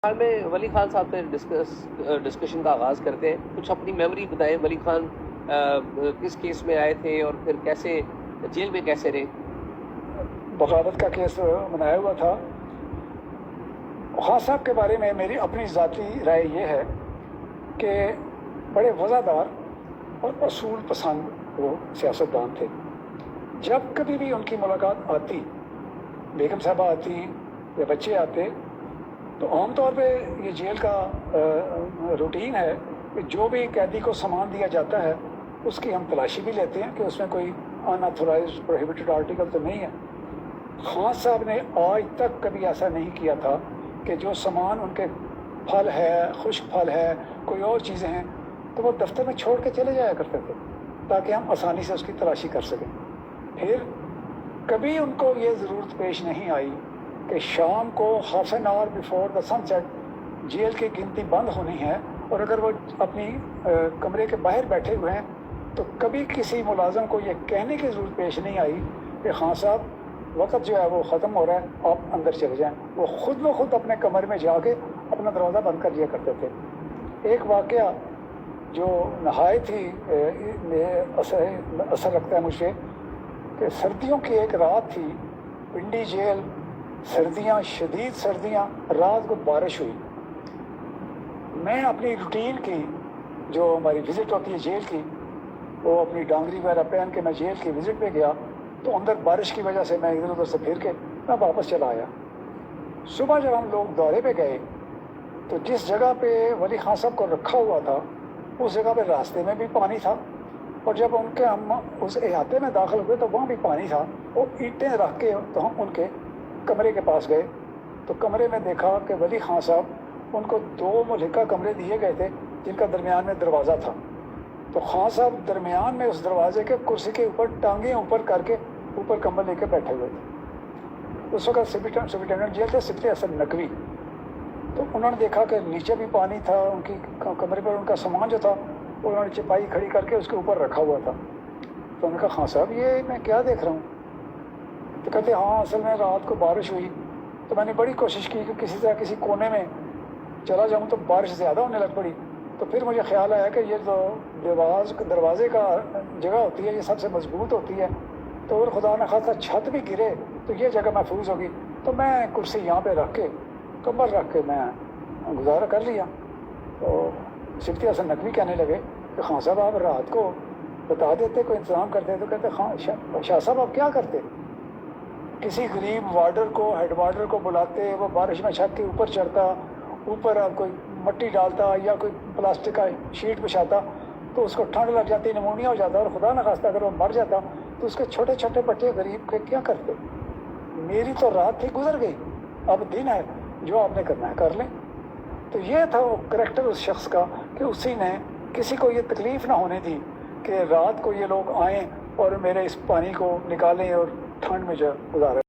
حال میں ولی خان صاحب سے ڈسکشن کا آغاز کرتے ہیں. کچھ اپنی میموری بتائیں. ولی خان کس کیس میں آئے تھے اور پھر کیسے جیل میں کیسے رہے؟ بغاوت کا کیس بنایا ہوا تھا. خان صاحب کے بارے میں میری اپنی ذاتی رائے یہ ہے کہ بڑے وفادار اور اصول پسند وہ سیاستدان تھے. جب کبھی بھی ان کی ملاقات آتی، بیگم صاحبہ آتی یا بچے آتے، تو عام طور پہ یہ جیل کا روٹین ہے کہ جو بھی قیدی کو سامان دیا جاتا ہے اس کی ہم تلاشی بھی لیتے ہیں کہ اس میں کوئی ان آتھورائزڈ پروہیبٹڈ آرٹیکل تو نہیں ہے. خان صاحب نے آج تک کبھی ایسا نہیں کیا تھا کہ جو سامان ان کے پھل ہے، خشک پھل ہے، کوئی اور چیزیں ہیں، تو وہ دفتر میں چھوڑ کے چلے جایا کرتے تھے تاکہ ہم آسانی سے اس کی تلاشی کر سکیں. پھر کبھی ان کو یہ ضرورت پیش نہیں آئی کہ شام کو half an hour before the sunset جیل کی گنتی بند ہونی ہے، اور اگر وہ اپنی کمرے کے باہر بیٹھے ہوئے ہیں تو کبھی کسی ملازم کو یہ کہنے کی ضرورت پیش نہیں آئی کہ خان صاحب وقت جو ہے وہ ختم ہو رہا ہے، آپ اندر چلے جائیں. وہ خود بخود اپنے کمرے میں جا کے اپنا دروازہ بند کر دیا کرتے تھے. ایک واقعہ جو نہایت ہی اثر رکھتا ہے مجھ پہ کہ سردیوں کی ایک رات تھی، پنڈی جیل، سردیاں، شدید سردیاں، رات کو بارش ہوئی. میں اپنی روٹین کی جو ہماری وزٹ ہوتی ہے جیل کی، وہ اپنی ڈانگری وغیرہ پہن کے میں جیل کی وزٹ پہ گیا تو اندر بارش کی وجہ سے میں ادھر ادھر سے پھر کے میں واپس چلا آیا. صبح جب ہم لوگ دورے پہ گئے تو جس جگہ پہ ولی خان صاحب کو رکھا ہوا تھا اس جگہ پہ راستے میں بھی پانی تھا، اور جب ہم اس احاطے میں داخل ہوئے تو وہاں بھی پانی تھا. وہ اینٹیں رکھ کے تو ہم ان کے کمرے کے پاس گئے تو کمرے میں دیکھا کہ ولی خان صاحب، ان کو 2 ملحقہ کمرے دیے گئے تھے جن کا درمیان میں دروازہ تھا. تو خان صاحب درمیان میں اس دروازے کے کرسی کے اوپر ٹانگیں اوپر کر کے اوپر کمبل لے کے بیٹھے ہوئے تھے. اس وقت سپرنٹینڈنٹ جیل تھے سپٹی حسن نقوی. تو انہوں نے دیکھا کہ نیچے بھی پانی تھا، ان کی کمرے پر ان کا سامان جو تھا وہ انہوں نے چپائی کھڑی کر کے اس کے اوپر رکھا ہوا تھا. تو انہوں نے کہا خان صاحب یہ میں کیا دیکھ رہا ہوں؟ تو کہتے ہاں اصل میں رات کو بارش ہوئی تو میں نے بڑی کوشش کی کہ کسی طرح کسی کونے میں چلا جاؤں تو بارش زیادہ ہونے لگ پڑی. تو پھر مجھے خیال آیا کہ یہ تو دروازے کا جگہ ہوتی ہے، یہ سب سے مضبوط ہوتی ہے، تو اگر خدا نہ خواستہ چھت بھی گرے تو یہ جگہ محفوظ ہوگی. تو میں کرسی یہاں پہ رکھ کے کمبل رکھ کے میں گزارا کر لیا. تو سپٹی حسن نقوی کہنے لگے کہ خان صاحب آپ رات کو بتا دیتے، کوئی انتظام کرتے. تو کہتے شاہ صاحب آپ کیا کرتے؟ کسی غریب وارڈر کو، ہیڈ وارڈر کو بلاتے، وہ بارش میں چھت کے اوپر چڑھتا، اوپر کوئی مٹی ڈالتا یا کوئی پلاسٹک کا شیٹ بچھاتا تو اس کو ٹھنڈ لگ جاتی، نمونیا ہو جاتا، اور خدا نہ خواستہ اگر وہ مر جاتا تو اس کے چھوٹے چھوٹے بچے غریب کے کیا کرتے؟ میری تو رات تھی گزر گئی، اب دن ہے، جو آپ نے کرنا ہے کر لیں. تو یہ تھا وہ کریکٹر اس شخص کا کہ اسی نے کسی کو یہ تکلیف نہ ہونے دی کہ رات کو یہ لوگ آئیں اور میرے اس پانی کو نکالیں اور ٹھنڈ میں جو گزاریں.